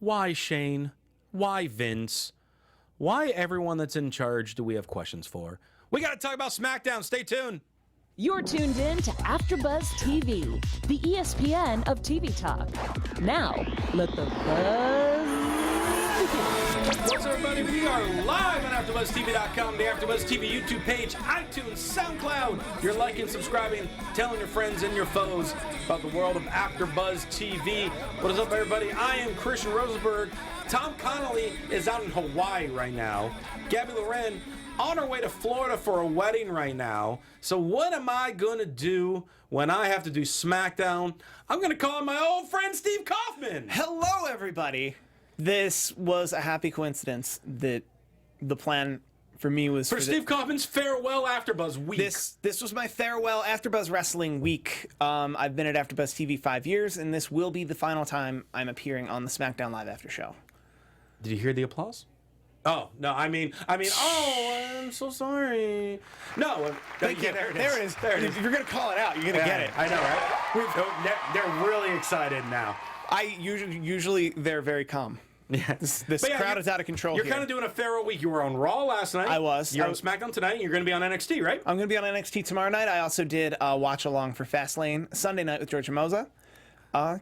Why Shane? Why Vince? Why everyone that's in charge do we have questions for? We got to talk about SmackDown. Stay tuned. You're tuned in to AfterBuzz TV, the ESPN of TV talk. Now, let the buzz begin. What's up, everybody? We are live on AfterBuzzTV.com, the AfterBuzz TV YouTube page, iTunes, SoundCloud. You're liking, subscribing, telling your friends and your foes about the world of AfterBuzz TV. What is up, everybody? I am Christian Rosenberg. Tom Connolly is out in Hawaii right now. Gabby Loren on her way to Florida for a wedding right now. So what am I going to do when I have to do SmackDown? I'm going to call on my old friend Steve Kaufmann. Hello, everybody. This was a happy coincidence that the plan for me was for Steve Kaufmann's farewell AfterBuzz week. This was my farewell AfterBuzz wrestling week. I've been at AfterBuzz TV 5 years, and this will be the final time I'm appearing on the SmackDown Live After Show. Did you hear the applause? Oh, no, I mean, I'm so sorry. No, thank you. There it is. If you're going to call it out, you're going to get it. I know, right? They're really excited now. Usually they're very calm. Yeah. This crowd is out of control. You're kind of doing a farewell week. You were on Raw last night. I was. You're on SmackDown tonight. You're going to be on NXT, right? I'm going to be on NXT tomorrow night. I also did watch along for Fastlane Sunday night with George Moza.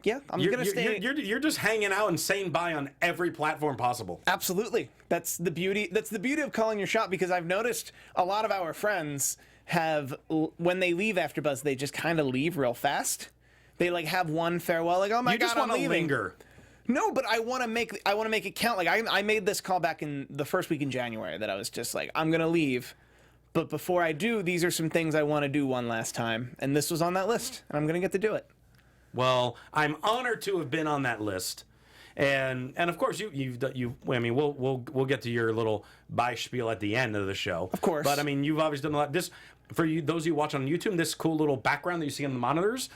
Yeah, I'm going to stay. You're just hanging out and saying bye on every platform possible. Absolutely. That's the beauty. That's the beauty of calling your shot, because I've noticed a lot of our friends have, when they leave AfterBuzz, they just kind of leave real fast. They like have one farewell, like, oh my god, I'm leaving. Linger. No, but I want to make it count. Like I made this call back in the first week in January that I was just like, I'm gonna leave, but before I do, these are some things I want to do one last time, and this was on that list, and I'm gonna get to do it. Well, I'm honored to have been on that list, and of course you've I mean, we'll get to your little bye spiel at the end of the show, of course. But I mean, you've obviously done a lot. This for you, those of you watch on YouTube, this cool little background that you see on the monitors.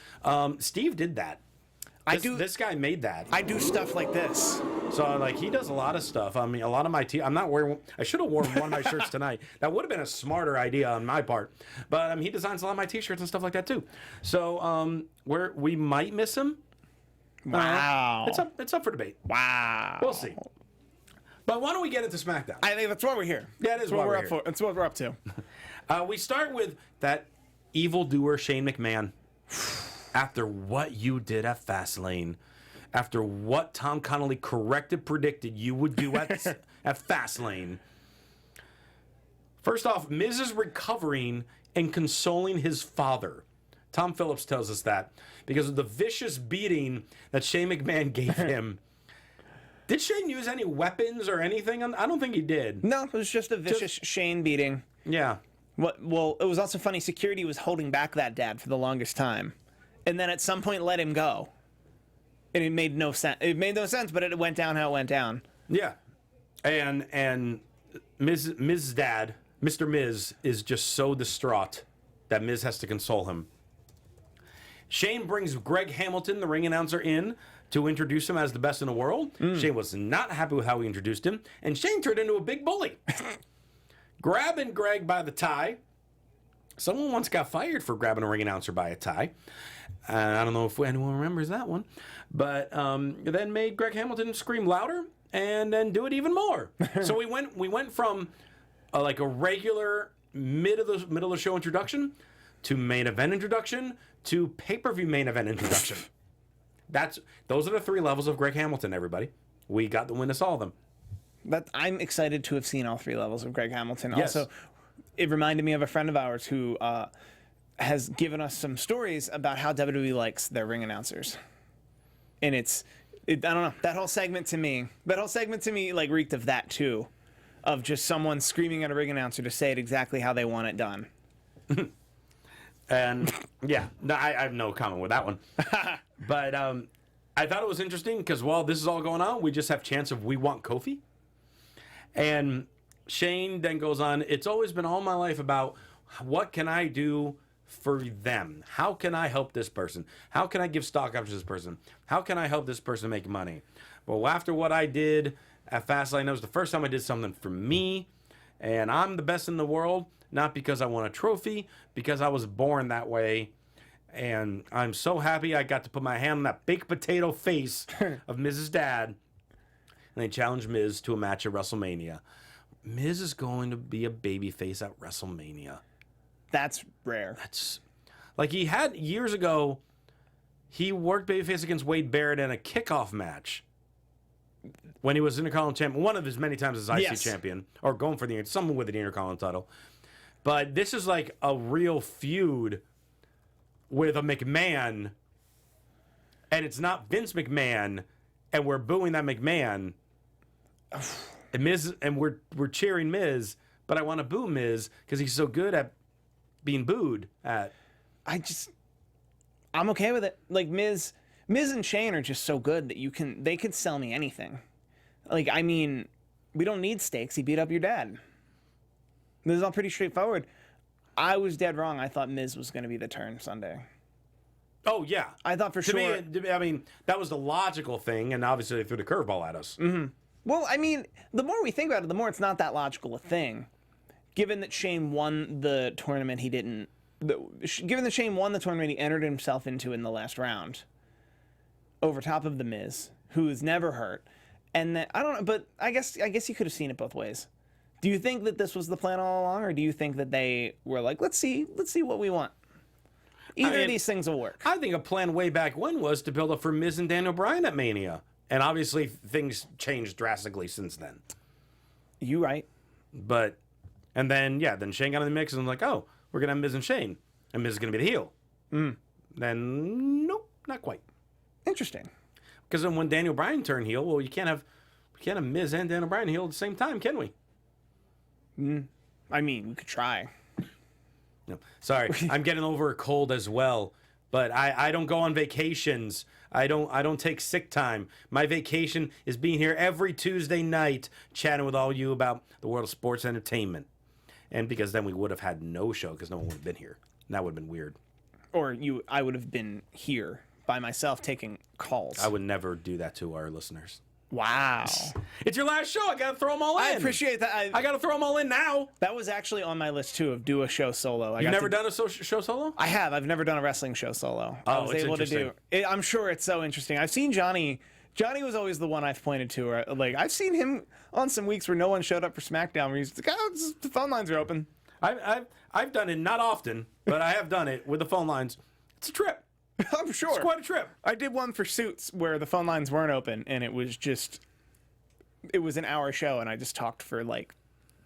Steve did that. This guy made that. I do stuff like this. So, like, he does a lot of stuff. I mean, a lot of my I'm not wearing... I should have worn one of my shirts tonight. That would have been a smarter idea on my part. But he designs a lot of my T-shirts and stuff like that, too. So, we might miss him. Wow. It's up for debate. Wow. We'll see. But why don't we get into SmackDown? I think that's why we're here. That is what we're up for. That's what we're up to. We start with that evildoer Shane McMahon. After what you did at Fastlane, after what Tom Connolly predicted you would do at Fastlane. First off, Miz is recovering and consoling his father. Tom Phillips tells us that because of the vicious beating that Shane McMahon gave him. Did Shane use any weapons or anything? I don't think he did. No, it was just a vicious Shane beating. Yeah. Well, it was also funny. Security was holding back that dad for the longest time. And then at some point let him go. And it made no sense. It made no sense, but it went down how it went down. Yeah. And Miz's dad, Mr. Miz, is just so distraught that Miz has to console him. Shane brings Greg Hamilton, the ring announcer, in to introduce him as the best in the world. Shane was not happy with how he introduced him, and Shane turned into a big bully. Grabbing Greg by the tie. Someone once got fired for grabbing a ring announcer by a tie. I don't know if anyone remembers that one. But then made Greg Hamilton scream louder and then do it even more. So we went from like a regular middle of the show introduction to main event introduction to pay-per-view main event introduction. Those are the three levels of Greg Hamilton, everybody. We got to witness all of them. I'm excited to have seen all three levels of Greg Hamilton. Yes. Also, it reminded me of a friend of ours who has given us some stories about how WWE likes their ring announcers. And I don't know, that whole segment to me like reeked of that too, of just someone screaming at a ring announcer to say it exactly how they want it done. And yeah, no, I have no comment with that one. But I thought it was interesting because while this is all going on, we just have chants of "We want Kofi," and Shane then goes on, it's always been all my life about what can I do for them? How can I help this person? How can I give stock options to this person? How can I help this person make money? Well, after what I did at Fastlane, that was the first time I did something for me, and I'm the best in the world, not because I won a trophy, because I was born that way. And I'm so happy I got to put my hand on that baked potato face of Mrs. Dad and they challenge Miz to a match at WrestleMania. Miz is going to be a babyface at WrestleMania. That's rare. That's like he had years ago. He worked babyface against Wade Barrett in a kickoff match when he was Intercontinental champion, one of his many times as IC champion, or going for someone with an Intercontinental title. But this is like a real feud with a McMahon, and it's not Vince McMahon, and we're booing that McMahon. And Miz, and we're cheering Miz, but I want to boo Miz because he's so good at being booed at. I'm okay with it. Like Miz and Shane are just so good that they could sell me anything. Like, I mean, we don't need stakes. He beat up your dad. This is all pretty straightforward. I was dead wrong. I thought Miz was going to be the turn Sunday. Oh, yeah. I thought for sure. To me, I mean, that was the logical thing, and obviously they threw the curveball at us. Mm-hmm. Well, I mean, the more we think about it, the more it's not that logical a thing. Given that Shane won the tournament he didn't... Given that Shane won the tournament he entered himself into in the last round, over top of The Miz, who is never hurt, and that, I don't know, but I guess you could have seen it both ways. Do you think that this was the plan all along, or do you think that they were like, let's see what we want? Either of these things will work. I think a plan way back when was to build up for Miz and Daniel Bryan at Mania, and obviously things changed drastically since then. You right. But, and then Shane got in the mix and was like, oh, we're going to have Miz and Shane, and Miz is going to be the heel. Then, nope, not quite. Interesting. Because then when Daniel Bryan turned heel, well, we can't have Miz and Daniel Bryan heel at the same time, can we? I mean, we could try. No, sorry, I'm getting over a cold as well. But I don't go on vacations. I don't take sick time. My vacation is being here every Tuesday night, chatting with all you about the world of sports entertainment. And because then we would have had no show because no one would have been here. And that would have been weird. Or I would have been here by myself taking calls. I would never do that to our listeners. Wow. It's your last show. I got to throw them all in. I appreciate that. I got to throw them all in now. That was actually on my list, too, of do a show solo. You've never done a show solo? I have. I've never done a wrestling show solo. Oh, I was it's able to do interesting. it. I'm sure it's so interesting. I've seen Johnny. Johnny was always the one I've pointed to. Where, like, I've seen him on some weeks where no one showed up for SmackDown, where he's like, oh, the phone lines are open. I've done it, not often, but I have done it with the phone lines. It's a trip. I'm sure. It's quite a trip. I did one for Suits where the phone lines weren't open, and it was an hour show, and I just talked for like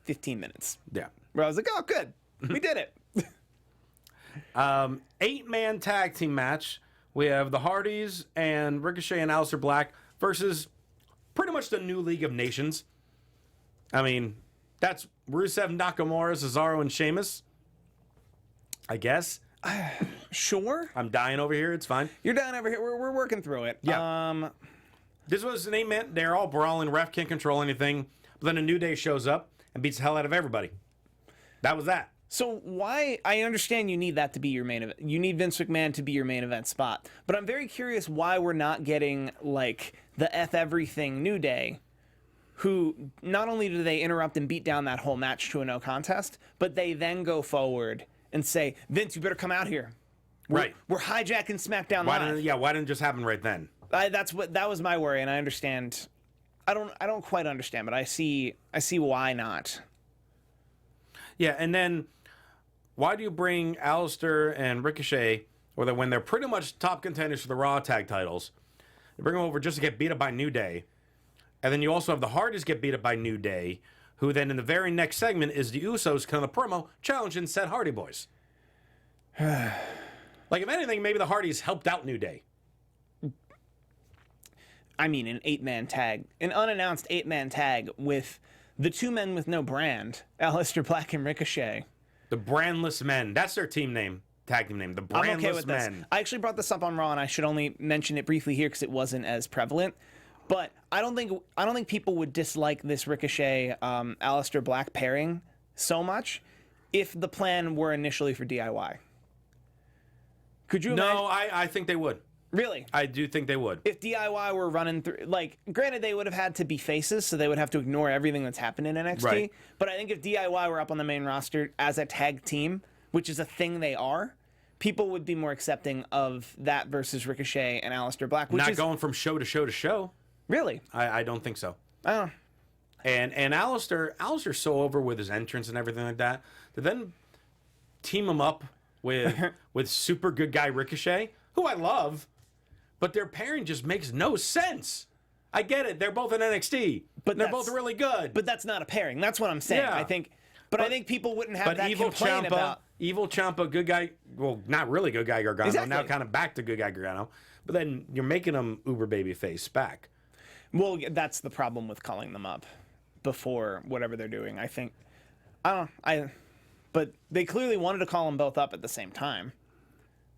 15 minutes. Yeah. Where I was like, oh, good. We did it. 8-man tag team match. We have the Hardys and Ricochet and Aleister Black versus pretty much the new League of Nations. I mean, that's Rusev, Nakamura, Cesaro, and Sheamus. I guess. Sure. I'm dying over here. It's fine. You're dying over here. We're working through it. Yeah. This was an 8-man. They're all brawling. Ref can't control anything. But then a New Day shows up and beats the hell out of everybody. That was that. So why? I understand you need that to be your main event. You need Vince McMahon to be your main event spot. But I'm very curious why we're not getting like the F everything New Day, who not only do they interrupt and beat down that whole match to a no contest, but they then go forward and say, Vince, you better come out here. We're hijacking SmackDown Live. Why didn't it just happen right then? That was my worry, and I understand. I don't quite understand, but I see why not. Yeah, and then why do you bring Aleister and Ricochet, when they're pretty much top contenders for the Raw tag titles, you bring them over just to get beat up by New Day, and then you also have the Hardys get beat up by New Day, who then in the very next segment is the Usos kind of the promo challenging said Hardy Boys. Like, if anything, maybe the Hardys helped out New Day. I mean, an unannounced 8-man tag with the two men with no brand, Aleister Black and Ricochet. The Brandless Men. That's their tag team name. The Brandless I'm okay with Men. This. I actually brought this up on Raw, and I should only mention it briefly here because it wasn't as prevalent. But I don't think people would dislike this Ricochet Aleister Black pairing so much if the plan were initially for DIY. Could you imagine? No, I think they would. Really? I do think they would. If DIY were running through, like, granted, they would have had to be faces, so they would have to ignore everything that's happened in NXT. Right. But I think if DIY were up on the main roster as a tag team, which is a thing they are, people would be more accepting of that versus Ricochet and Aleister Black. Which Not going from show to show to show. Really? I don't think so. Oh, And Alistair's so over with his entrance and everything like that. To then team him up with super good guy Ricochet, who I love, but their pairing just makes no sense. I get it; they're both in NXT, but they're both really good. But that's not a pairing. That's what I'm saying. Yeah. I think people wouldn't have that Evil complaint about. Evil Ciampa, good guy. Well, not really good guy Gargano. Exactly. Now kind of back to good guy Gargano. But then you're making him uber babyface back. Well, that's the problem with calling them up before whatever they're doing. I think. But they clearly wanted to call them both up at the same time.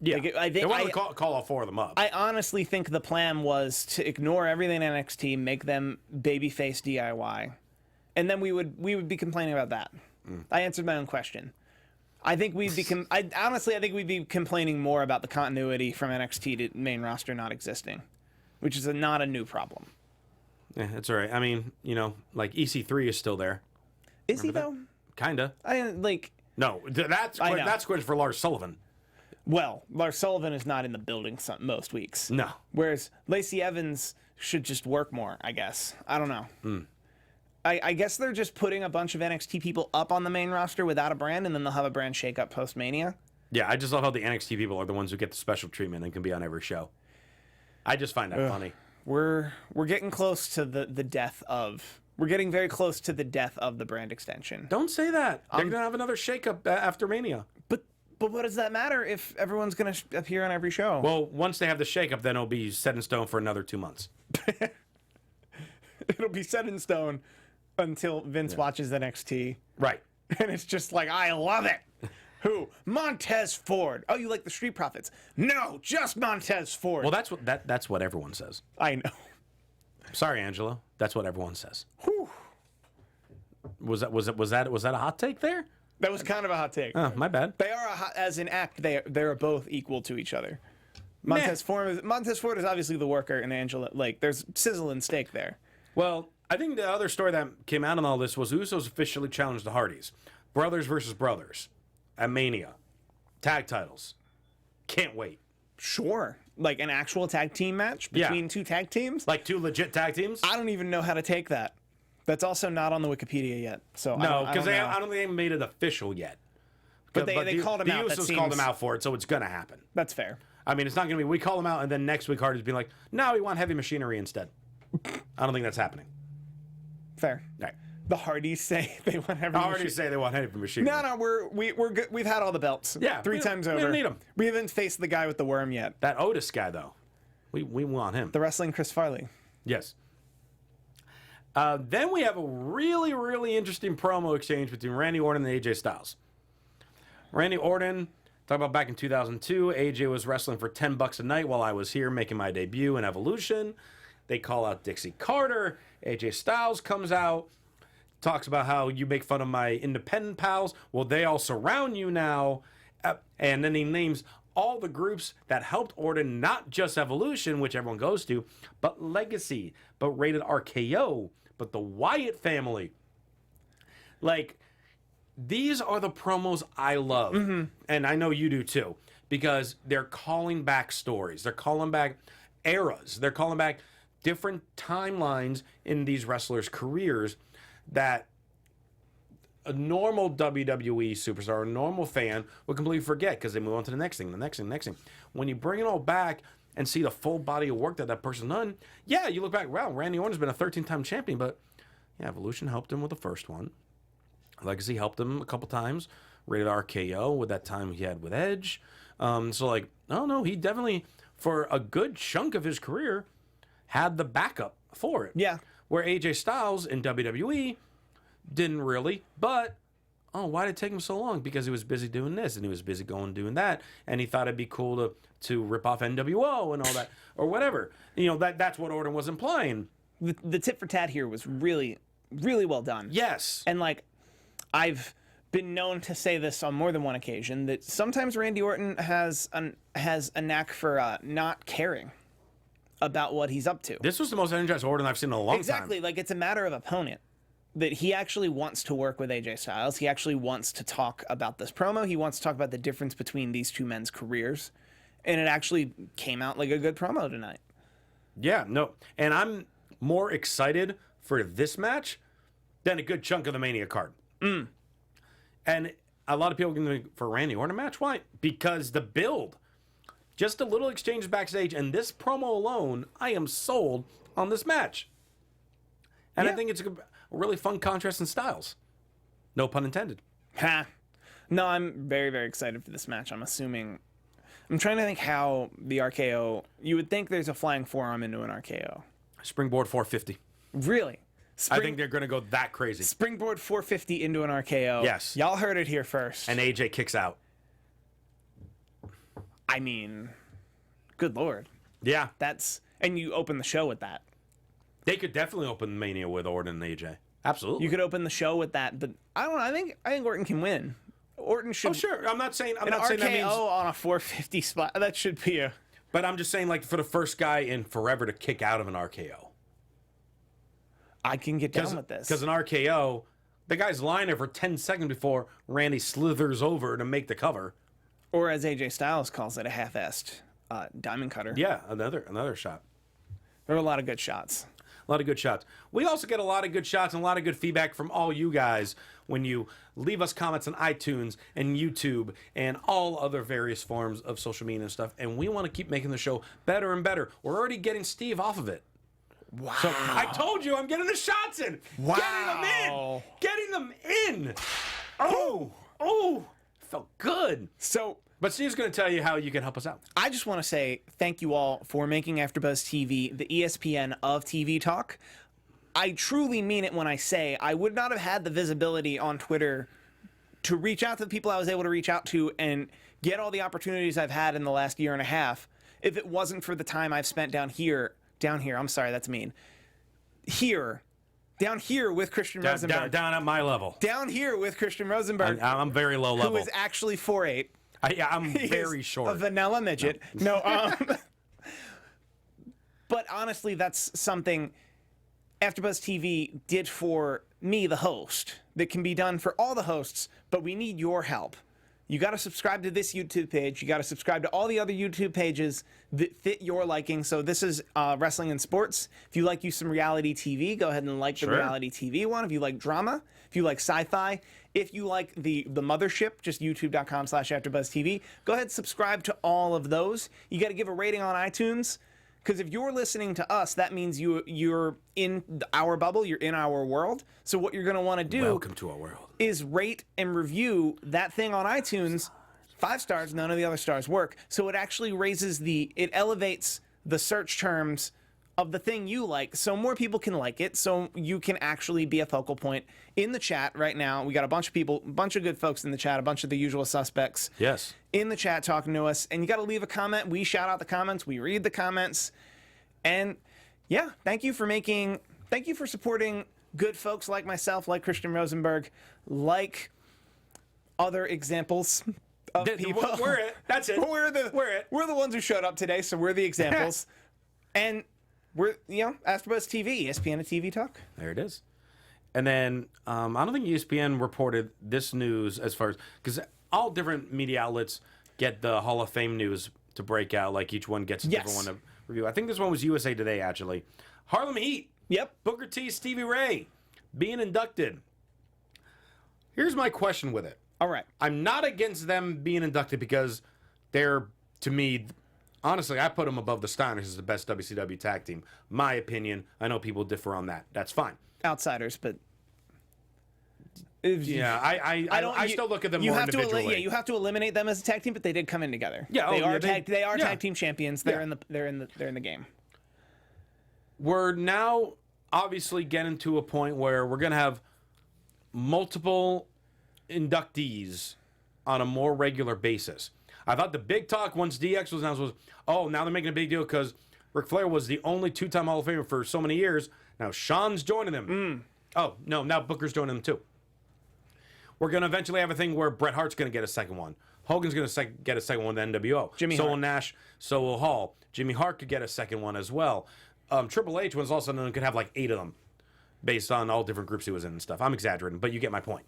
Yeah, I think they wanted to call all four of them up. I honestly think the plan was to ignore everything in NXT, make them babyface DIY, and then we would be complaining about that. I answered my own question. I think we'd be. I think we'd be complaining more about the continuity from NXT to main roster not existing, which is not a new problem. Yeah, that's all right. I mean, like EC3 is still there. Is he though? Kinda. No, that's good for Lars Sullivan. Well, Lars Sullivan is not in the building most weeks. No. Whereas Lacey Evans should just work more, I guess. I don't know. I guess they're just putting a bunch of NXT people up on the main roster without a brand, and then they'll have a brand shakeup post-Mania. Yeah, I just love how the NXT people are the ones who get the special treatment and can be on every show. I just find that funny. We're getting close to the death of... We're getting very close to the death of the brand extension. Don't say that. They're going to have another shakeup after Mania. But what does that matter if everyone's going to appear on every show? Well, once they have the shakeup, then it'll be set in stone for another 2 months. It'll be set in stone until Vince watches NXT. Right. And it's just like, I love it. Who? Montez Ford. Oh, you like the Street Profits? No, just Montez Ford. Well, that's what everyone says. I know. Sorry, Angela. That's what everyone says. Whew. Was that a hot take there? That was kind of a hot take. Oh, my bad. They are as an act. They're both equal to each other. Montez Ford is obviously the worker, and Angela, there's sizzle and steak there. Well, I think the other story that came out in all this was Usos officially challenged the Hardys, brothers versus brothers, at Mania, tag titles. Can't wait. Sure, like an actual tag team match between two tag teams, like two legit tag teams. I don't even know how to take that. That's also not on the Wikipedia yet. So no, because I don't think they made it official yet. But they called him out. The Usos called him out for it, so it's gonna happen. That's fair. I mean, it's not gonna be we call him out and then next week Hardy's being like, no, we want heavy machinery instead. I don't think that's happening. Fair. Right. The Hardys say they want heavy machinery. The Hardys say they want heavy machinery. No, we're good. We've had all the belts. Yeah, three times over. We don't need them. We haven't faced the guy with the worm yet. That Otis guy, though, we want him. The wrestling Chris Farley. Yes. Then we have a really, really interesting promo exchange between Randy Orton and AJ Styles. Randy Orton, talk about back in 2002, AJ was wrestling for $10 a night while I was here making my debut in Evolution. They call out Dixie Carter. AJ Styles comes out, talks about how you make fun of my independent pals. Well, they all surround you now. And then he names all the groups that helped Orton, not just Evolution, which everyone goes to, but Legacy, but Rated RKO, but the Wyatt family. These are the promos I love. Mm-hmm. And I know you do too, because they're calling back stories. They're calling back eras. They're calling back different timelines in these wrestlers' careers that a normal WWE superstar, a normal fan would completely forget because they move on to the next thing, the next thing, the next thing. When you bring it all back and see the full body of work that person done, yeah, you look back, wow, Randy Orton's been a 13-time champion, but yeah, Evolution helped him with the first one. Legacy helped him a couple times. Rated RKO with that time he had with Edge. He definitely, for a good chunk of his career, had the backup for it. Yeah. Where AJ Styles in WWE didn't really, but why did it take him so long? Because he was busy doing this and he was busy going doing that, and he thought it'd be cool to rip off NWO and all that or whatever. That's what Orton was implying. The tit for tat here was really, really well done. Yes. And I've been known to say this on more than one occasion that sometimes Randy Orton has a knack for not caring about what he's up to. This was the most energized Orton I've seen in a long time. Exactly. It's a matter of opponent. That he actually wants to work with AJ Styles. He actually wants to talk about this promo. He wants to talk about the difference between these two men's careers. And it actually came out like a good promo tonight. Yeah, no. And I'm more excited for this match than a good chunk of the Mania card. And a lot of people are going to for Randy Orton match. Why? Because the build, just a little exchange backstage, and this promo alone, I am sold on this match. And I think it's a really fun contrast in styles. No pun intended. Ha. No, I'm very, very excited for this match. I'm trying to think how the RKO, you would think there's a flying forearm into an RKO. Springboard 450. Really? I think they're going to go that crazy. Springboard 450 into an RKO. Yes. Y'all heard it here first. And AJ kicks out. I mean, good Lord. Yeah. And you open the show with that. They could definitely open Mania with Orton and AJ. Absolutely. You could open the show with that, but I don't know. I think Orton can win. Orton should. Oh, sure. I'm not saying an that means. on a 450 spot. That should be a. But I'm just saying, like, for the first guy in forever to kick out of an RKO. I can get down with this. Because an RKO, the guy's lying there for 10 seconds before Randy slithers over to make the cover. Or as AJ Styles calls it, a half-assed diamond cutter. Yeah, another shot. There were a lot of good shots. A lot of good shots. We also get a lot of good shots and a lot of good feedback from all you guys when you leave us comments on iTunes and YouTube and all other various forms of social media and stuff. And we want to keep making the show better and better. We're already getting Steve off of it. Wow. So I told you I'm getting the shots in. Wow. Getting them in. Oh, felt good. But Steve's going to tell you how you can help us out. I just want to say thank you all for making AfterBuzz TV the ESPN of TV talk. I truly mean it when I say I would not have had the visibility on Twitter to reach out to the people I was able to reach out to and get all the opportunities I've had in the last year and a half if it wasn't for the time I've spent down here, I'm sorry, that's mean. Down here with Christian Rosenberg. Down at my level. Down here with Christian Rosenberg. I'm very low level. Who is actually 4'8". I'm very short. A vanilla midget. No, but honestly, that's something AfterBuzz TV did for me, the host, that can be done for all the hosts, but we need your help. You got to subscribe to this YouTube page. You got to subscribe to all the other YouTube pages that fit your liking. So this is Wrestling and Sports. If you like some reality TV, go ahead and like the reality TV one. If you like drama, if you like sci-fi, if you like the mothership, just youtube.com/AfterBuzzTV, go ahead and subscribe to all of those. You got to give a rating on iTunes. Because if you're listening to us, that means you're in our bubble, you're in our world. So what you're going to want to do Welcome to our world. Is rate and review that thing on iTunes. 5 stars, none of the other stars work. So it actually it elevates the search terms of the thing you like, so more people can like it, so you can actually be a focal point in the chat right now. We got a bunch of people, a bunch of good folks in the chat, a bunch of the usual suspects. Yes. In the chat talking to us, and you got to leave a comment. We shout out the comments, we read the comments, and yeah, thank you for supporting good folks like myself, like Christian Rosenberg, like other examples of people. We're it. That's it. We're the ones who showed up today, so we're the examples. And we're, AfterBuzz TV, ESPN of TV talk. There it is. And then I don't think ESPN reported this news as far as, because all different media outlets get the Hall of Fame news to break out, like each one gets a different one to review. I think this one was USA Today, actually. Harlem Heat. Yep. Booker T, Stevie Ray being inducted. Here's my question with it. All right. I'm not against them being inducted because they're, to me, honestly, I put them above the Steiners as the best WCW tag team. My opinion. I know people differ on that. That's fine. Outsiders, but yeah, I still look at them more individually. You have to eliminate them as a tag team, but they did come in together. Yeah, they are tag team champions. They're in the game. We're now obviously getting to a point where we're gonna have multiple inductees on a more regular basis. I thought the big talk once DX was announced was, oh, now they're making a big deal because Ric Flair was the only 2-time Hall of Famer for so many years. Now Shawn's joining them. Oh, no, now Booker's joining them too. We're going to eventually have a thing where Bret Hart's going to get a second one. Hogan's going to get a second one with the NWO. So will Nash, so will Hall. Jimmy Hart could get a second one as well. Triple H was also known could have like 8 of them based on all different groups he was in and stuff. I'm exaggerating, but you get my point.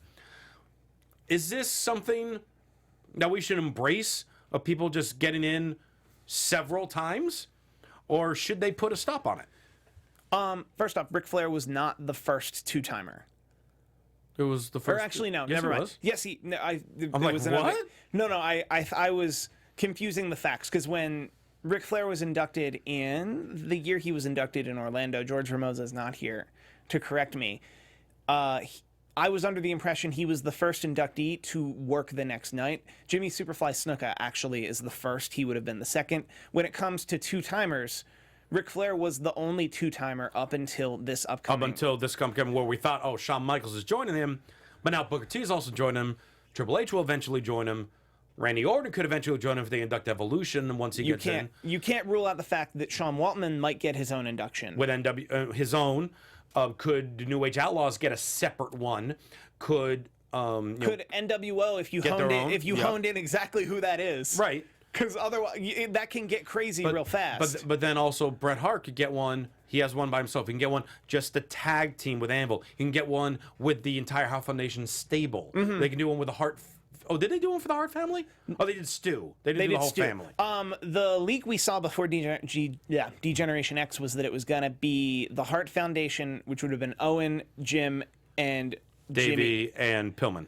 Is this something that we should embrace of people just getting in several times? Or should they put a stop on it? First off, Ric Flair was not the first two-timer. It was the first. Or actually, no, yes, never it mind. was. Yes, he. No, I'm like, what? No, I was confusing the facts because when Ric Flair was inducted in the year he was inducted in Orlando, George Ramosa is not here to correct me. I was under the impression he was the first inductee to work the next night. Jimmy Superfly Snuka actually is the first. He would have been the second. When it comes to two-timers, Ric Flair was the only two-timer up until this upcoming. Up until this upcoming where we thought, oh, Shawn Michaels is joining him, but now Booker T is also joining him. Triple H will eventually join him. Randy Orton could eventually join him if they induct Evolution once he gets in. You can't rule out the fact that Sean Waltman might get his own induction. With his own. Could the New Age Outlaws get a separate one? Could NWO, if you honed in exactly who that is, right? Because otherwise, that can get crazy real fast. But then also Bret Hart could get one. He has one by himself. He can get one just the tag team with Anvil. He can get one with the entire Hart Foundation stable. Mm-hmm. They can do one with the Hart. Oh, did they do one for the Hart family? Oh, they did Stu. They did the whole family. The leak we saw before Degeneration X was that it was gonna be the Hart Foundation, which would have been Owen, Jim, and Davey Jimmy. and Pillman.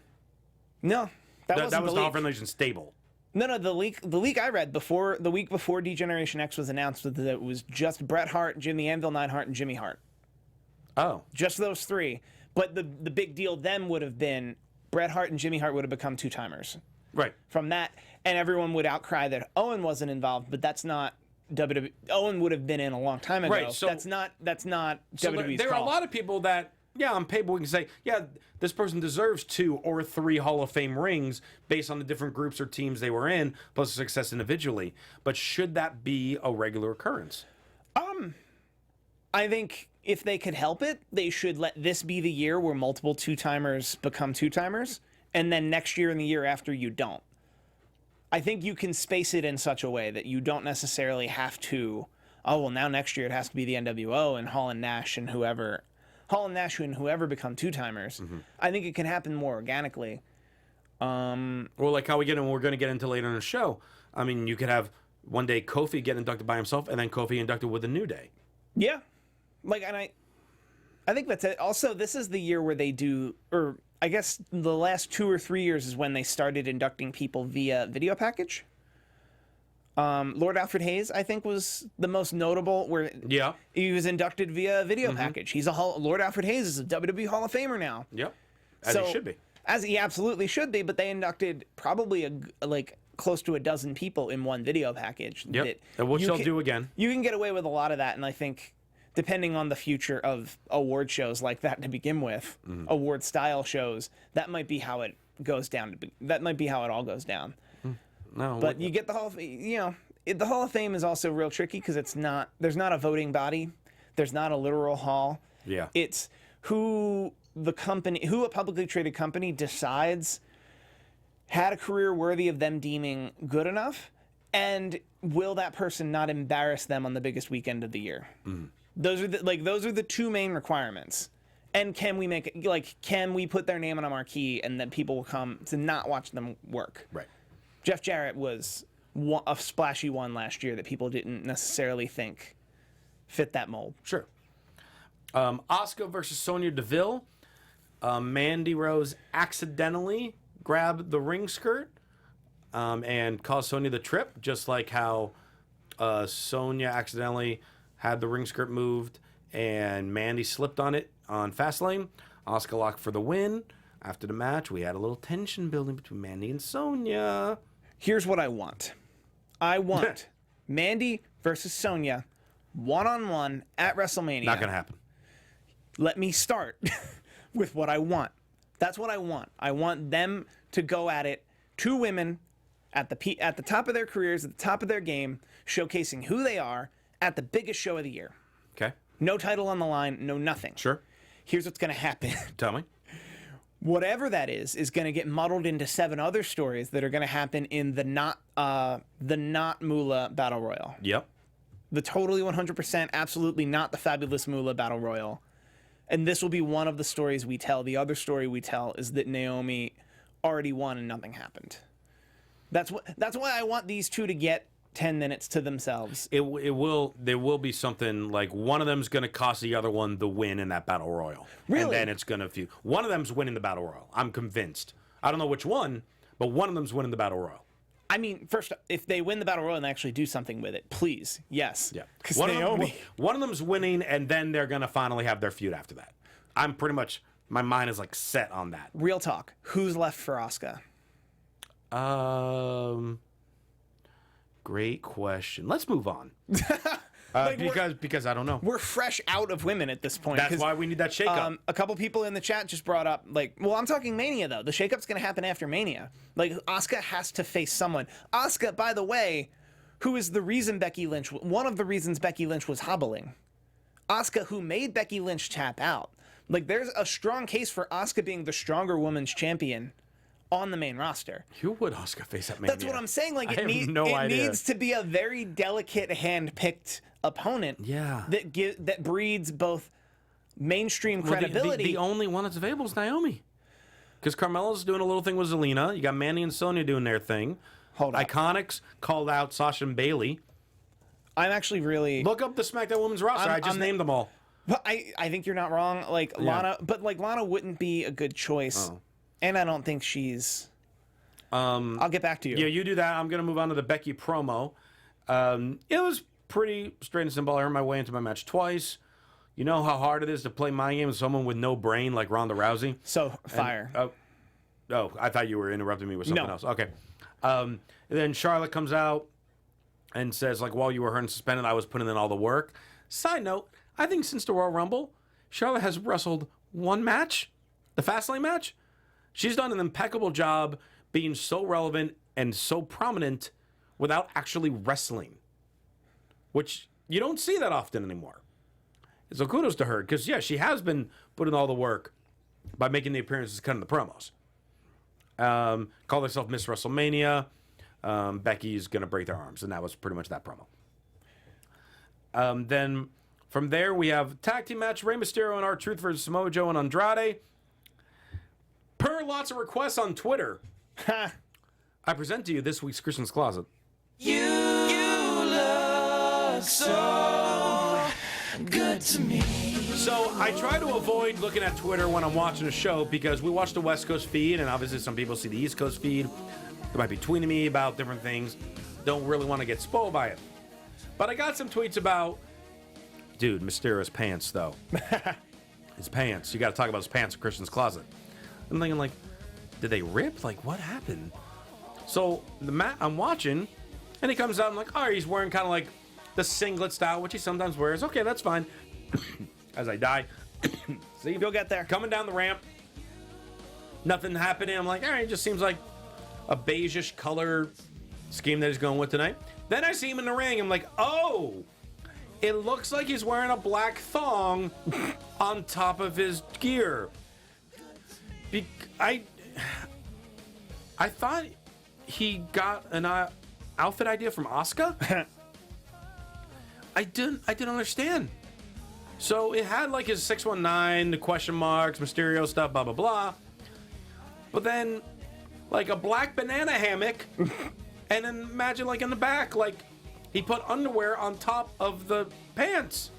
No, that was the Hart Foundation stable. No, the leak I read the week before Degeneration X was announced was that it was just Bret Hart, Jimmy Anvil Neidhart, and Jimmy Hart. Oh. Just those three. But the big deal then would have been Bret Hart and Jimmy Hart would have become two-timers. Right. From that, and everyone would outcry that Owen wasn't involved, but that's not WWE. Owen would have been in a long time ago. Right, so that's not WWE's there are a call. lot of people that, on paper we can say, this person deserves 2 or 3 Hall of Fame rings based on the different groups or teams they were in, plus success individually. But should that be a regular occurrence? I think if they could help it, they should let this be the year where multiple two-timers become two-timers, and then next year and the year after you don't. I think you can space it in such a way that you don't necessarily have to, now next year it has to be the NWO and Hall and Nash and whoever become two-timers. Mm-hmm. I think it can happen more organically. Well, like how we're going to get into later in the show. I mean, you could have one day Kofi get inducted by himself, and then Kofi inducted with a New Day. Yeah. And I think that's it. Also, this is the year where they do, or I guess the last 2 or 3 years is when they started inducting people via video package. Lord Alfred Hayes, I think, was the most notable where he was inducted via video package. He's Lord Alfred Hayes is a WWE Hall of Famer now. Yep. As he should be. As he absolutely should be, but they inducted probably close to a dozen people in one video package. Yep. And which they'll do again. You can get away with a lot of that, and I think depending on the future of award shows like that to begin with, award style shows, that might be how it goes down. That might be how it all goes down. No, but you get the Hall of the Hall of Fame is also real tricky because there's not a voting body, there's not a literal hall. Yeah, it's who a publicly traded company decides had a career worthy of them deeming good enough, and will that person not embarrass them on the biggest weekend of the year? Those are the 2 main requirements. And can we put their name on a marquee and then people will come to not watch them work? Right. Jeff Jarrett was a splashy one last year that people didn't necessarily think fit that mold. Sure. Asuka versus Sonya Deville. Mandy Rose accidentally grabbed the ring skirt and caused Sonya the trip, just like how Sonya accidentally had the ring skirt moved and Mandy slipped on it on Fastlane. Asuka locked for the win. After the match, we had a little tension building between Mandy and Sonya. Here's what I want. I want Mandy versus Sonya one-on-one at WrestleMania. Not going to happen. Let me start with what I want. That's what I want. I want them to go at it, 2 women at the top of their careers, at the top of their game, showcasing who they are at the biggest show of the year. Okay. No title on the line, no nothing. Sure. Here's what's going to happen. Tell me. Whatever that is going to get muddled into 7 other stories that are going to happen in the not Moolah Battle Royal. Yep. The totally 100% absolutely not the Fabulous Moolah Battle Royal. And this will be one of the stories we tell. The other story we tell is that Naomi already won and nothing happened. That's why I want these 2 to get 10 minutes to themselves. There will be something like one of them's going to cost the other one the win in that battle royal. Really? And then it's going to feud. One of them's winning the battle royal. I'm convinced. I don't know which one, but one of them's winning the battle royal. I mean, first, if they win the battle royal and they actually do something with it, please, yes. Yeah. Because One Naomi. of them's winning, and then they're going to finally have their feud after that. I'm pretty much, my mind is like set on that. Real talk. Who's left for Asuka? Great question. Let's move on. Like, because I don't know. We're fresh out of women at this point. That's why we need that shakeup. A couple people in the chat just brought up, like, well, I'm talking Mania, though. The shakeup's going to happen after Mania. Like, Asuka has to face someone. Asuka, by the way, who is the reason one of the reasons Becky Lynch was hobbling. Asuka, who made Becky Lynch tap out. Like, there's a strong case for Asuka being the stronger women's champion on the main roster. Who would Asuka face at Mania? That's what I'm saying. Like, I have no idea. needs to be a very delicate, hand-picked opponent. Yeah. That breeds both mainstream credibility. The only one that's available is Naomi. Because Carmella's doing a little thing with Zelina. You got Mandy and Sonya doing their thing. Hold up. Iconics called out Sasha and Bailey. I'm actually really... Look up the SmackDown Women's roster. I just named them all. But I think you're not wrong. Like, Lana... But, like, Lana wouldn't be a good choice. Oh. And I don't think she's... I'll get back to you. Yeah, you do that. I'm going to move on to the Becky promo. It was pretty straight and simple. I earned my way into my match twice. You know how hard it is to play my game with someone with no brain like Ronda Rousey? So, fire. Oh, I thought you were interrupting me with something else. Okay. And then Charlotte comes out and says, like, while you were hurt and suspended, I was putting in all the work. Side note, I think since the Royal Rumble, Charlotte has wrestled one match, the Fastlane match. She's done an impeccable job being so relevant and so prominent without actually wrestling, which you don't see that often anymore. So kudos to her, because, yeah, she has been putting all the work by making the appearances, cutting the promos. Called herself Miss WrestleMania. Becky's going to break their arms, and that was pretty much that promo. Then from there, we have tag team match, Rey Mysterio and R-Truth versus Samoa Joe and Andrade. Per lots of requests on Twitter, I present to you this week's Christian's Closet. You look so good to me. So I try to avoid looking at Twitter when I'm watching a show because we watch the West Coast feed, and obviously some people see the East Coast feed. They might be tweeting me about different things. Don't really want to get spoiled by it. But I got some tweets about, dude, Mysterio's pants, though. His pants. You got to talk about his pants in Christian's Closet. I'm thinking, like, did they rip? Like, what happened? So I'm watching, and he comes out, and I'm like, oh, he's wearing kind of like the singlet style, which he sometimes wears. Okay, that's fine. As I die. See, You'll get there. coming down the ramp. Nothing happening. I'm like, all right, it just seems like a beigeish color scheme that he's going with tonight. Then I see him in the ring. I'm like, oh, it looks like he's wearing a black thong on top of his gear. I thought he got an outfit idea from Asuka. I didn't understand. So it had like his 619, the question marks, Mysterio stuff, blah blah blah. But then, like a black banana hammock, and then imagine like in the back, like he put underwear on top of the pants.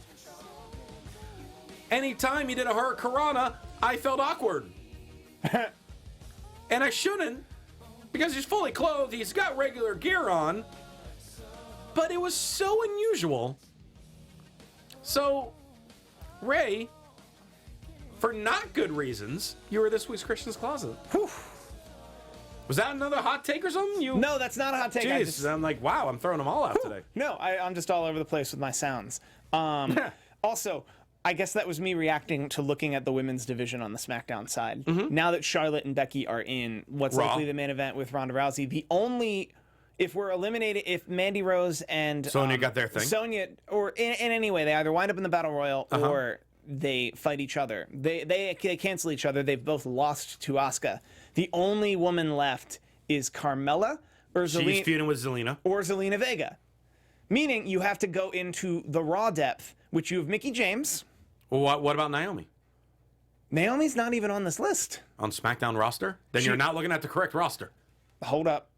Anytime he did a hurricanrana, I felt awkward. And I shouldn't, because he's fully clothed, he's got regular gear on, but it was so unusual. So, Ray, for not good reasons, you were this week's Christian's Closet. Whew. Was that another hot take or something? No, that's not a hot take. Jeez, I'm like, wow, I'm throwing them all out today. No, I'm just all over the place with my sounds. Also, I guess that was me reacting to looking at the women's division on the SmackDown side. Mm-hmm. Now that Charlotte and Becky are in what's Raw. likely the main event with Ronda Rousey, the only... If we're eliminated, if Mandy Rose and... Sonya got their thing. Sonya, or in any way, they either wind up in the Battle Royal or they fight each other. They cancel each other. They've both lost to Asuka. The only woman left is Carmella or Zelina. She's feuding with Zelina. Or Zelina Vega. Meaning you have to go into the Raw depth, which you have Mickie James... Well, what about Naomi? Naomi's not even on this list. On SmackDown roster? Then you're not looking at the correct roster. Hold up.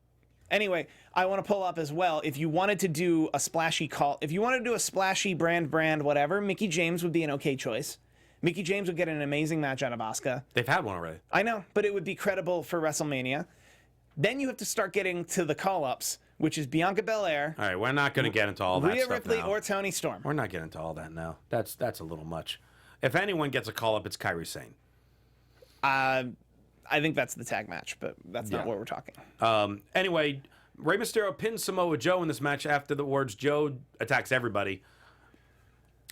Anyway, I want to pull up as well. If you wanted to do a splashy brand, whatever, Mickie James would be an okay choice. Mickie James would get an amazing match out of Asuka. They've had one already. I know, but it would be credible for WrestleMania. Then you have to start getting to the call-ups, which is Bianca Belair. All right, we're not going to get into all that Rhea stuff Ripley now. or Toni Storm. We're not getting into all that now. That's a little much. If anyone gets a call-up, it's Kairi Sane. I think that's the tag match, but that's not what we're talking. Anyway, Rey Mysterio pins Samoa Joe in this match. Afterwards, Joe attacks everybody.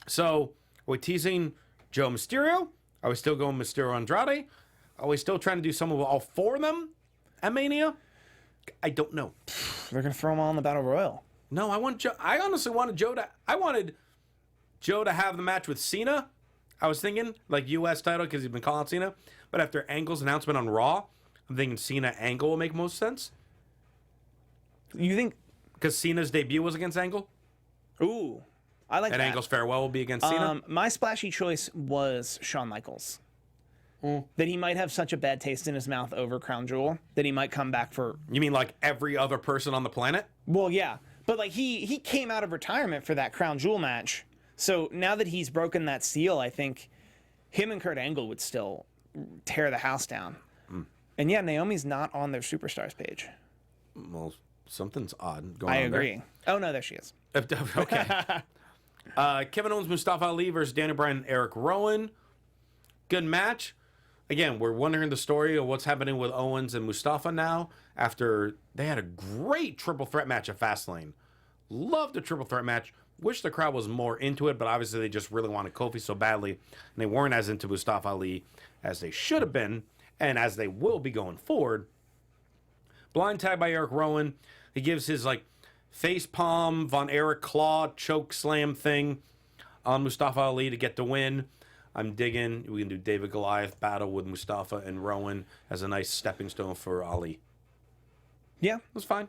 So, are we teasing Joe Mysterio? Are we still going Mysterio Andrade? Are we still trying to do some of all four of them at Mania? I don't know. They're going to throw them all in the Battle Royal. No, I honestly wanted Joe to have the match with Cena. I was thinking, like, U.S. title, because he's been calling out Cena. But after Angle's announcement on Raw, I'm thinking Cena Angle will make most sense. You think? Because Cena's debut was against Angle. Ooh, I like that. And Angle's farewell will be against Cena. My splashy choice was Shawn Michaels. That he might have such a bad taste in his mouth over Crown Jewel that he might come back for... You mean like every other person on the planet? Well, yeah. But like he came out of retirement for that Crown Jewel match. So now that he's broken that seal, I think him and Kurt Angle would still tear the house down. And yeah, Naomi's not on their Superstars page. Well, something's odd going I on agree. there. Oh, no, there she is. Okay. Kevin Owens, Mustafa Ali versus Daniel Bryan and Eric Rowan. Good match. Again, we're wondering the story of what's happening with Owens and Mustafa now after they had a great triple threat match at Fastlane. Loved the triple threat match. Wish the crowd was more into it, but obviously they just really wanted Kofi so badly, and they weren't as into Mustafa Ali as they should have been, and as they will be going forward. Blind tag by Eric Rowan. He gives his, like, face palm, Von Erich claw, choke slam thing on Mustafa Ali to get the win. I'm digging. We can do David Goliath battle with Mustafa and Rowan as a nice stepping stone for Ali. Yeah. That's fine.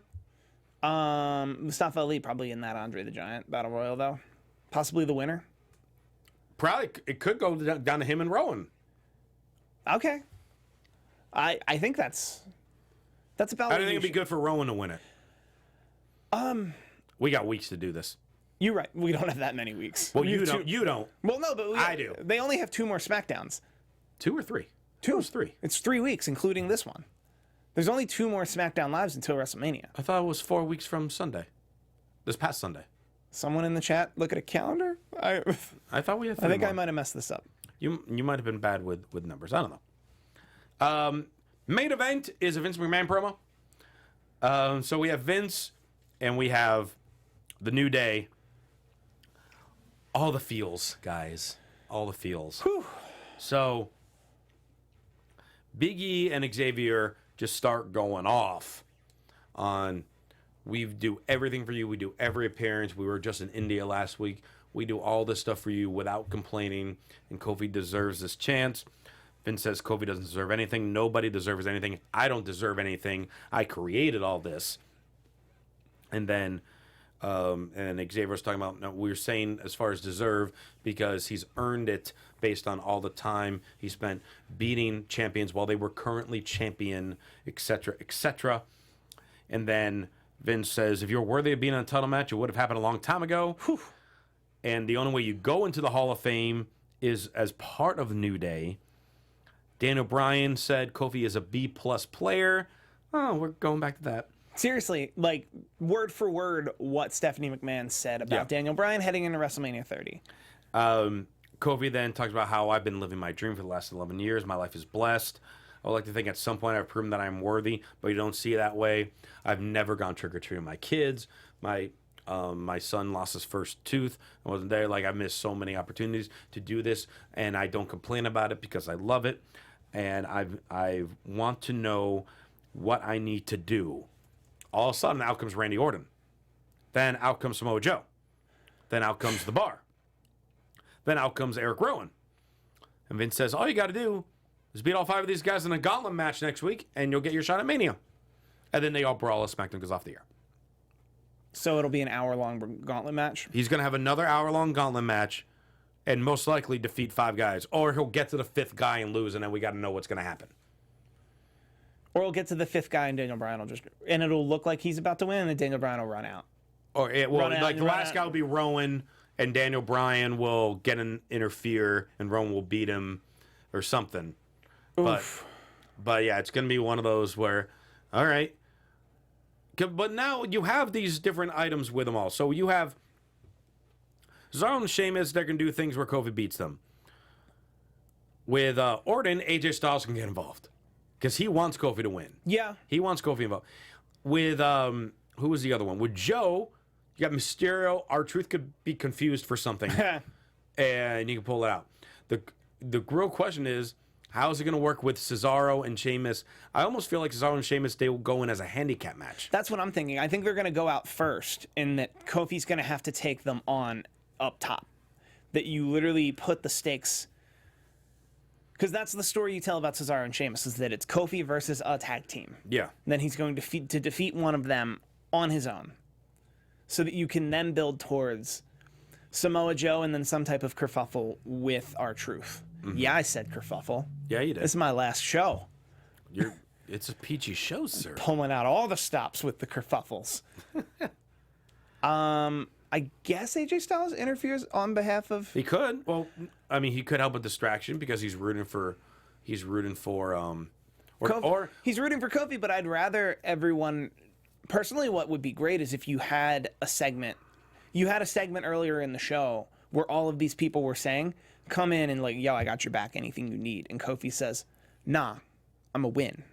Mustafa Ali probably in that Andre the Giant Battle Royal, though. Possibly the winner. Probably. It could go down to him and Rowan. Okay. I think that's about. I think it'd be good for Rowan to win it. We got weeks to do this. You're right. We don't have that many weeks. Well, you don't. Well, no, but I do. They only have 2 more Smackdowns. 2 or 3? Two. It was 3. It's 3 weeks, including this one. There's only 2 more SmackDown Lives until WrestleMania. I thought it was 4 weeks from Sunday. This past Sunday. Someone in the chat look at a calendar? I thought we had 3 I think more. I might have messed this up. You might have been bad with numbers. I don't know. Main event is a Vince McMahon promo. So we have Vince and we have the New Day. All the feels, guys. All the feels. Whew. So Big E and Xavier just start going off on, we do everything for you. We do every appearance. We were just in India last week. We do all this stuff for you without complaining. And Kofi deserves this chance. Vince says Kofi doesn't deserve anything. Nobody deserves anything. I don't deserve anything. I created all this. And then and Xavier's talking about, no, we're saying as far as deserve, because he's earned it based on all the time he spent beating champions while they were currently champion, etc., etc. And then Vince says, if you're worthy of being in a title match, it would have happened a long time ago. Whew. And the only way you go into the Hall of Fame is as part of New Day. Daniel Bryan said Kofi is a B+ player. Oh, we're going back to that. Seriously, like, word for word what Stephanie McMahon said about Daniel Bryan heading into WrestleMania 30. Kofi then talks about how I've been living my dream for the last 11 years. My life is blessed. I would like to think at some point I've proven that I'm worthy, but you don't see it that way. I've never gone trick-or-treating with my kids. My son lost his first tooth. I wasn't there. Like, I missed so many opportunities to do this, and I don't complain about it because I love it. And I want to know what I need to do. All of a sudden, out comes Randy Orton. Then out comes Samoa Joe. Then out comes The Bar. Then out comes Eric Rowan. And Vince says, all you got to do is beat all 5 of these guys in a gauntlet match next week, and you'll get your shot at Mania. And then they all brawl as SmackDown goes off the air. So it'll be an hour-long gauntlet match? He's going to have another hour-long gauntlet match and most likely defeat 5 guys. Or he'll get to the 5th guy and lose, and then we got to know what's going to happen. Or we'll get to the 5th guy and Daniel Bryan and it'll look like he's about to win, and then Daniel Bryan will run out. Or Run out like and the run last out. guy will be Rowan, and Daniel Bryan will get an interfere, and Rowan will beat him, or something. But yeah, it's gonna be one of those where, all right. But now you have these different items with them all. So you have Cesaro and Sheamus. They're gonna do things where Kofi beats them. With Orton, AJ Styles can get involved because he wants Kofi to win. Yeah. He wants Kofi involved. With who was the other one? With Joe, you got Mysterio. R-Truth could be confused for something, and you can pull it out. The real question is, how is it going to work with Cesaro and Sheamus? I almost feel like Cesaro and Sheamus, they will go in as a handicap match. That's what I'm thinking. I think they're going to go out first, and that Kofi's going to have to take them on up top. That you literally put the stakes. Because that's the story you tell about Cesaro and Sheamus, is that it's Kofi versus a tag team. Yeah. And then he's going to defeat one of them on his own. So that you can then build towards Samoa Joe and then some type of kerfuffle with R-Truth. Mm-hmm. Yeah, I said kerfuffle. Yeah, you did. This is my last show. It's a peachy show, sir. Pulling out all the stops with the kerfuffles. I guess AJ Styles interferes on behalf of... He could. Well, I mean, he could help with distraction because he's rooting for He's rooting for Kofi, but I'd rather everyone... Personally, what would be great is if you had a segment. You had a segment earlier in the show where all of these people were saying, come in and like, yo, I got your back, anything you need. And Kofi says, nah, I'm a win.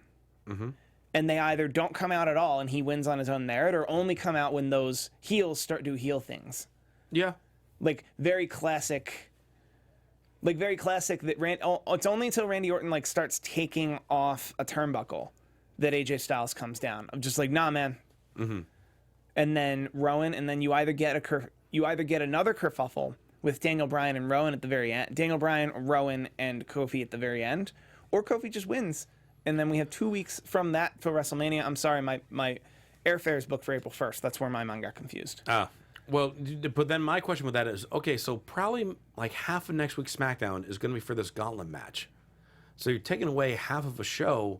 Mm-hmm. And they either don't come out at all and he wins on his own merit, or only come out when those heels do heel things. Yeah. Like very classic that it's only until Randy Orton like starts taking off a turnbuckle that AJ Styles comes down. I'm just like, nah, man. Mm-hmm. And then Rowan, and then you either get another kerfuffle with Daniel Bryan and Rowan at the very end. Daniel Bryan, Rowan, and Kofi at the very end, or Kofi just wins, and then we have 2 weeks from that for WrestleMania. I'm sorry, my airfare is booked for April 1st. That's where my mind got confused. Well, but then my question with that is, okay, so probably like half of next week's SmackDown is going to be for this gauntlet match. So you're taking away half of a show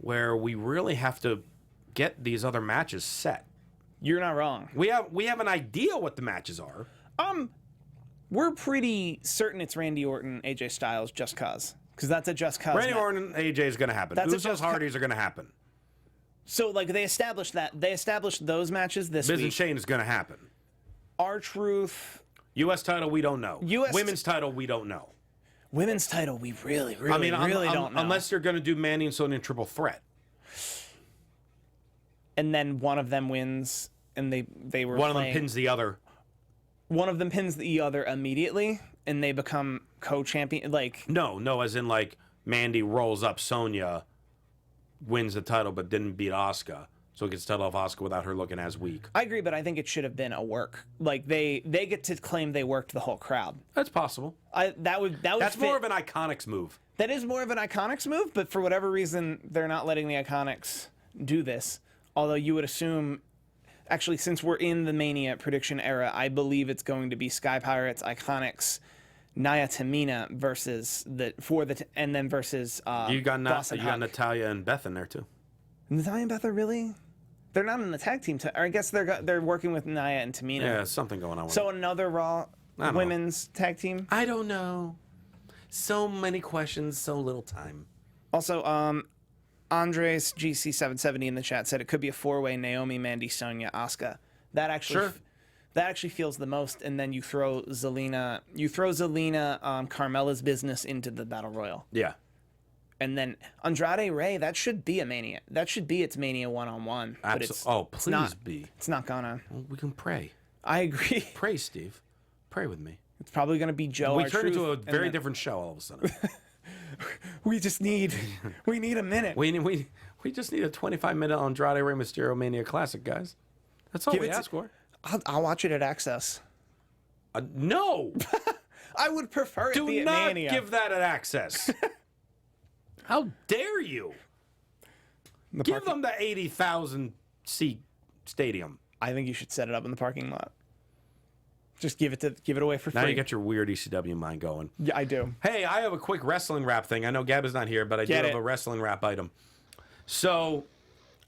where we really have to get these other matches set. You're not wrong. We have an idea what the matches are. We're pretty certain it's Randy Orton, AJ Styles, Just Cause. Because that's a Just Cause Randy match. Orton and AJ is going to happen. That's a Usos Just Hardys are going to happen. So, like, they established those matches this Miz week. and Shane is going to happen. R-Truth. U.S. title, we don't know. US Women's title, we don't know. Women's title, we really don't know. Unless they're going to do Mandy and Sonya triple threat. And then one of them wins, and they were One playing, of them pins the other. One of them pins the other immediately, and they become co-champion. Like No, as in like Mandy rolls up Sonya, wins the title, but didn't beat Asuka, so gets title off Asuka without her looking as weak. I agree, but I think it should have been a work. Like they get to claim they worked the whole crowd. That's possible. That's more of an Iconics move. That is more of an Iconics move, but for whatever reason, they're not letting the Iconics do this. Although you would assume, actually, since we're in the Mania prediction era, I believe it's going to be Sky Pirates, Iconics, Nia Tamina versus and then versus you got Boss and Huck. Natalya and Beth in there too. Natalya and Beth are really? They're not in the tag team. Or I guess they're working with Nia and Tamina. Yeah, something going on with So it. another Raw women's tag team? I don't know. So many questions, so little time. Also, Andres GC770 in the chat said it could be a 4-way Naomi, Mandy, Sonya, Asuka. That actually feels the most. And then you throw Zelina, Carmella's business into the Battle Royal. Yeah. And then Andrade Ray, that should be a Mania. That should be its Mania one-on-one. But please be. It's not gonna. Well, we can pray. I agree. Pray, Steve. Pray with me. It's probably gonna be Joe. We turned into a very different show all of a sudden. We need a minute. We just need a 25-minute Andrade Rey Mysterio Mania Classic, guys. That's all we ask for. I'll watch it at Access. No! I would prefer it be at Mania. Do not give that at Access. How dare you? Give them the 80,000-seat stadium. I think you should set it up in the parking lot. Just give it away for free. Now you got your weird ECW mind going. Yeah, I do. Hey, I have a quick wrestling rap thing. I know Gab is not here, but I do have a wrestling rap item. So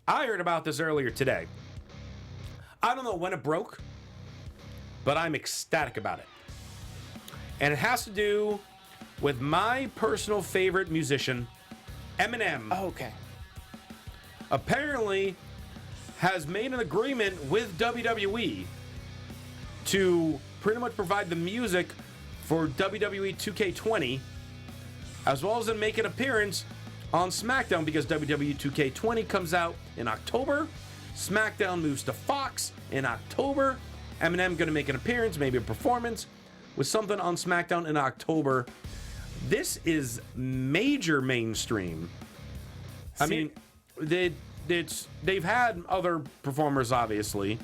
I heard about this earlier today. I don't know when it broke, but I'm ecstatic about it. And it has to do with my personal favorite musician, Eminem. Oh, okay. Apparently has made an agreement with WWE to pretty much provide the music for WWE 2K20, as well as to make an appearance on SmackDown, because WWE 2K20 comes out in October. SmackDown moves to Fox in October. Eminem going to make an appearance, maybe a performance with something on SmackDown in October. This is major mainstream. I mean, they've had other performers, obviously,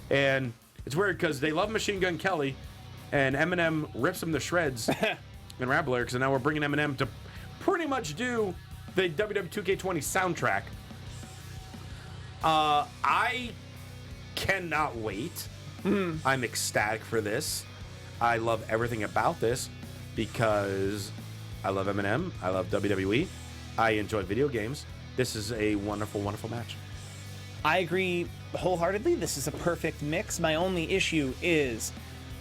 and it's weird because they love Machine Gun Kelly, and Eminem rips them to shreds in rap lyrics, and now we're bringing Eminem to pretty much do the WWE 2K20 soundtrack. I cannot wait. I'm ecstatic for this. I love everything about this because I love Eminem. I love WWE. I enjoy video games. This is a wonderful, wonderful match. I agree wholeheartedly. This is a perfect mix. My only issue is,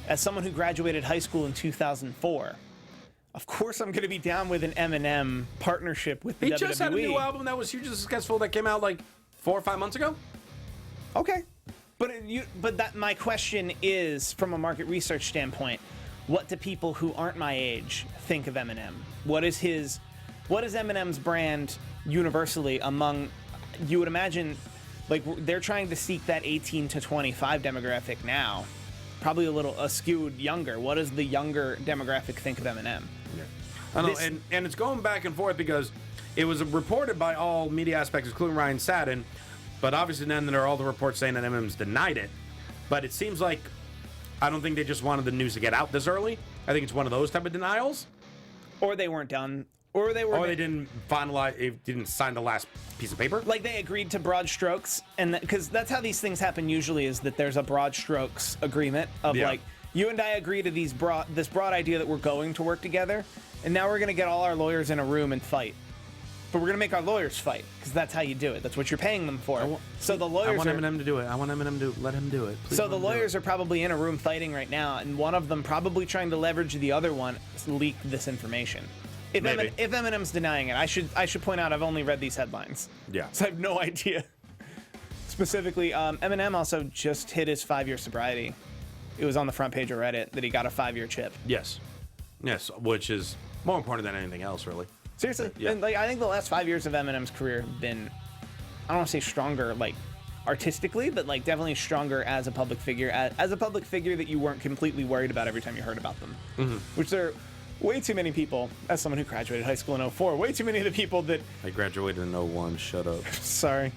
as someone who graduated high school in 2004, of course I'm going to be down with an Eminem partnership with the WWE. He just had a new album that was hugely successful that came out like 4 or 5 months ago. Okay. But my question is, from a market research standpoint, what do people who aren't my age think of Eminem? What is Eminem's brand universally among, you would imagine, like, they're trying to seek that 18 to 25 demographic now, probably a little skewed younger. What does the younger demographic think of Eminem? Yeah. I know, and it's going back and forth because it was reported by all media aspects, including Ryan Satin, but obviously then there are all the reports saying that Eminem's denied it. But it seems like, I don't think they just wanted the news to get out this early. I think it's one of those type of denials. Or they weren't done. Or they were. Or they didn't finalize. It didn't sign the last piece of paper. Like they agreed to broad strokes, and because that's how these things happen usually, is that there's a broad strokes agreement of like, you and I agree to this broad idea that we're going to work together, and now we're gonna get all our lawyers in a room and fight. But we're gonna make our lawyers fight because that's how you do it. That's what you're paying them for. So the lawyers. I want Eminem to do it. I want Eminem to let him do it. Please so the lawyers are probably in a room fighting right now, and one of them probably trying to leverage the other one to leak this information. If Eminem's denying it, I should point out I've only read these headlines. Yeah. So I have no idea. Specifically, Eminem also just hit his 5-year sobriety. It was on the front page of Reddit that he got a 5-year chip. Yes, which is more important than anything else, really. Seriously, yeah. And like I think the last 5 years of Eminem's career have been, I don't want to say stronger, like artistically, but like definitely stronger as a public figure, as a public figure that you weren't completely worried about every time you heard about them. Mm-hmm. Which there are way too many people, as someone who graduated high school in 2004, way too many of the people that... I graduated in 2001, shut up. Sorry.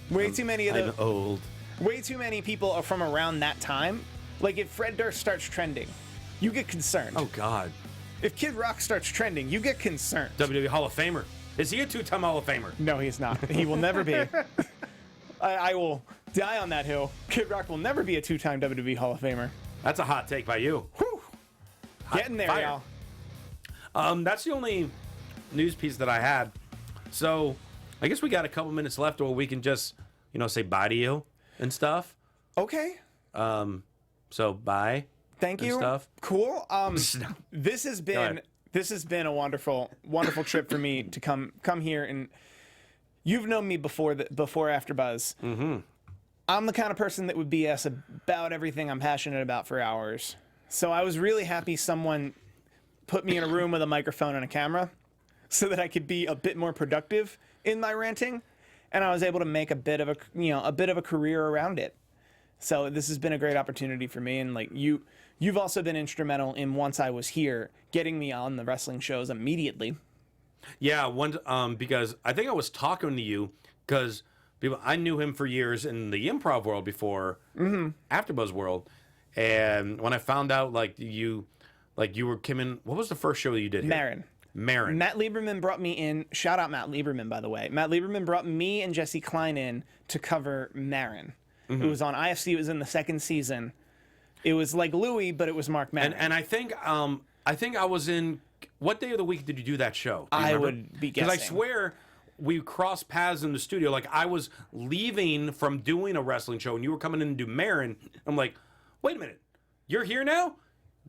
Too many of the... I'm old. Way too many people are from around that time. Like if Fred Durst starts trending, you get concerned. Oh, God. If Kid Rock starts trending, you get concerned. WWE Hall of Famer. Is he a 2-time Hall of Famer? No, he's not. He will never be. I will die on that hill. Kid Rock will never be a 2-time WWE Hall of Famer. That's a hot take by you. Whew. Getting there, fire. y'all. That's the only news piece that I had. So I guess we got a couple minutes left where we can just, say bye to you and stuff. Okay. So bye. Thank you. Stuff. Cool. This has been a wonderful trip for me to come here, and you've known me before AfterBuzz. Mm-hmm. I'm the kind of person that would BS about everything I'm passionate about for hours. So I was really happy someone put me in a room with a microphone and a camera so that I could be a bit more productive in my ranting, and I was able to make a bit of a career around it. So this has been a great opportunity for me, and like you've also been instrumental in, once I was here, getting me on the wrestling shows immediately. Yeah, because I think I was talking to you because I knew him for years in the improv world before AfterBuzz world, and when I found out you were Kim, what was the first show that you did here? Marin. Matt Lieberman brought me in. Shout out Matt Lieberman, by the way. Matt Lieberman brought me and Jesse Klein in to cover Marin. Mm-hmm. It was on IFC. It was in the second season. It was like Louis, but it was Mark Maron. And I think I was in. What day of the week did you do that show? I would be guessing. Because I swear, we crossed paths in the studio. Like, I was leaving from doing a wrestling show, and you were coming in to do Marin. I'm like, wait a minute. You're here now?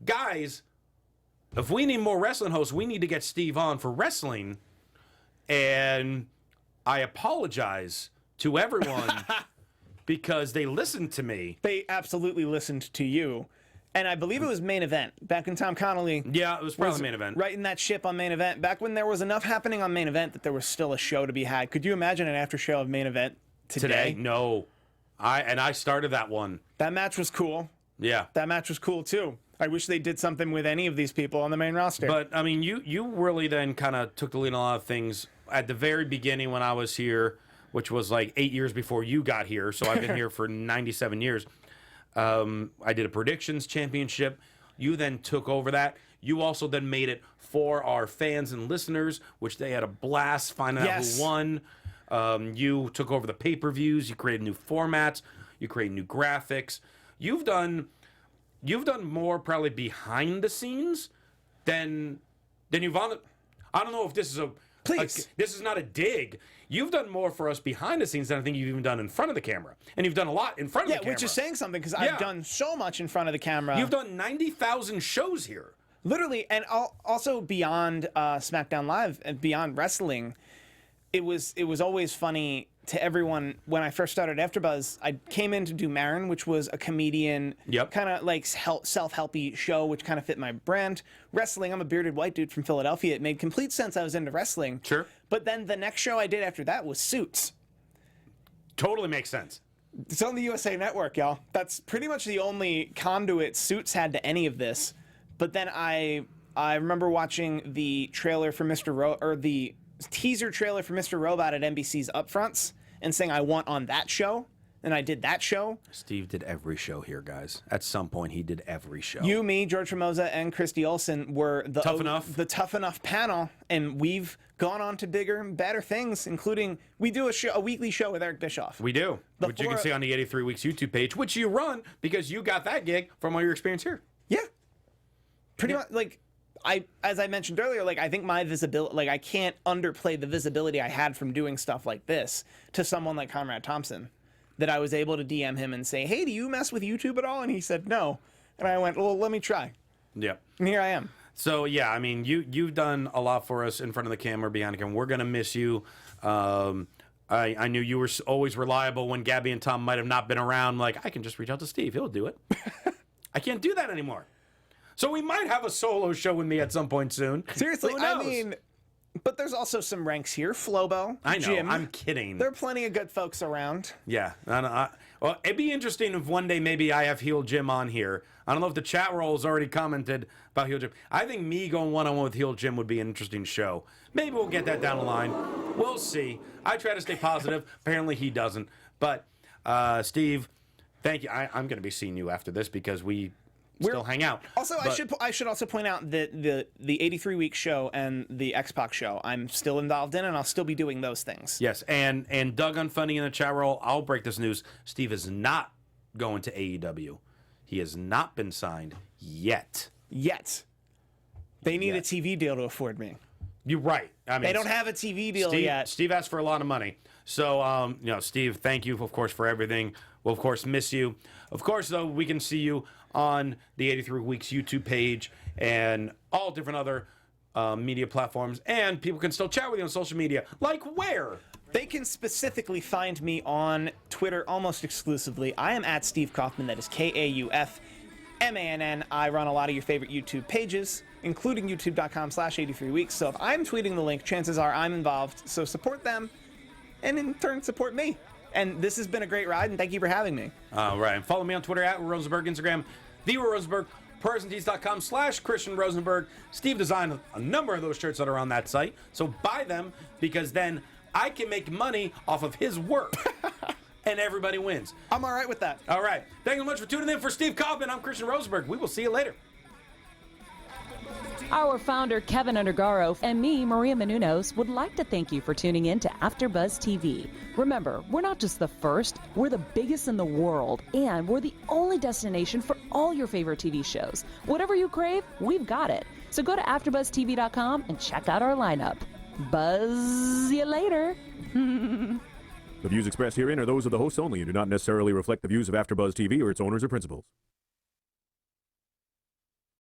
Guys, if we need more wrestling hosts, we need to get Steve on for wrestling. And I apologize to everyone because they listened to me. They absolutely listened to you. And I believe it was Main Event, back when Tom Connolly... Yeah, it was probably Main Event. Writing that ship on Main Event, back when there was enough happening on Main Event that there was still a show to be had. Could you imagine an after show of Main Event today? No. I started that one. That match was cool. Yeah. That match was cool, too. I wish they did something with any of these people on the main roster. But, I mean, you really then kind of took the lead on a lot of things. At the very beginning when I was here, which was like 8 years before you got here, so I've been here for 97 years, I did a predictions championship. You then took over that. You also then made it for our fans and listeners, which they had a blast finding out who won. You took over the pay-per-views. You created new formats. You created new graphics. You've done more probably behind the scenes than you've on. I don't know if this is this is not a dig. You've done more for us behind the scenes than I think you've even done in front of the camera. And you've done a lot in front of the camera. Yeah, which is saying something, because I've done so much in front of the camera. You've done 90,000 shows here. Literally, and also beyond SmackDown Live and beyond wrestling, it was always funny to everyone. When I first started AfterBuzz, I came in to do Marin, which was a comedian, kind of like self-helpy show, which kind of fit my brand. Wrestling, I'm a bearded white dude from Philadelphia. It made complete sense I was into wrestling. Sure. But then the next show I did after that was Suits. Totally makes sense. It's on the USA Network, y'all. That's pretty much the only conduit Suits had to any of this. But then I remember watching the trailer for the teaser trailer for Mr. Robot at NBC's Upfronts and saying I want on that show, and I did that show. Steve did every show here, guys. At some point, he did every show. You, me, George Formosa, and Christy Olsen were the Tough Enough panel, and we've gone on to bigger and better things, including we do a weekly show with Eric Bischoff. We do, which you can see on the 83 Weeks YouTube page, which you run because you got that gig from all your experience here. Yeah. Pretty much, like, as I mentioned earlier, like, I think my visibility, like, I can't underplay the visibility I had from doing stuff like this to someone like Conrad Thompson, that I was able to DM him and say, hey, do you mess with YouTube at all? And he said, no. And I went, well, let me try. Yeah. And here I am. So, yeah, I mean, you've done a lot for us in front of the camera, behind the camera. We're going to miss you. I knew you were always reliable when Gabby and Tom might have not been around. Like, I can just reach out to Steve. He'll do it. I can't do that anymore. So we might have a solo show with me at some point soon. Seriously, I mean, but there's also some ranks here. Flobo, I know, Jim. I'm kidding. There are plenty of good folks around. Yeah. Well, it'd be interesting if one day maybe I have Heel Jim on here. I don't know if the chat roll's already commented about Heel Jim. I think me going one-on-one with Heel Jim would be an interesting show. Maybe we'll get that down the line. We'll see. I try to stay positive. Apparently he doesn't. But, Steve, thank you. I'm going to be seeing you after this because we still hang out. Also, I should also point out that the 83 Week show and the X-Pac show I'm still involved in, and I'll still be doing those things. Yes, and Doug Unfunny in the chat roll, I'll break this news. Steve is not going to AEW. He has not been signed yet. They need a TV deal to afford me. You're right. I mean, they don't have a TV deal yet. Steve asked for a lot of money. So, Steve, thank you, of course, for everything. We'll, of course, miss you. Of course, though, we can see you on the 83 Weeks YouTube page and all different other media platforms. And people can still chat with you on social media. Like where? They can specifically find me on Twitter almost exclusively. I am at Steve Kaufmann. That is Kaufmann. I run a lot of your favorite YouTube pages, including youtube.com/83weeks. So if I'm tweeting the link, chances are I'm involved. So support them, and in turn, support me. And this has been a great ride, and thank you for having me. All right. And follow me on Twitter at Rosenberg, Instagram, The Rosenberg, PersonTees.com/Christian Rosenberg. Steve designed a number of those shirts that are on that site. So buy them, because then I can make money off of his work. And everybody wins. I'm all right with that. All right. Thank you so much for tuning in. For Steve Kaufmann, I'm Christian Rosenberg. We will see you later. Our founder, Kevin Undergaro, and me, Maria Menounos, would like to thank you for tuning in to AfterBuzz TV. Remember, we're not just the first, we're the biggest in the world, and we're the only destination for all your favorite TV shows. Whatever you crave, we've got it. So go to AfterBuzzTV.com and check out our lineup. Buzz you later. The views expressed herein are those of the hosts only and do not necessarily reflect the views of AfterBuzz TV or its owners or principals.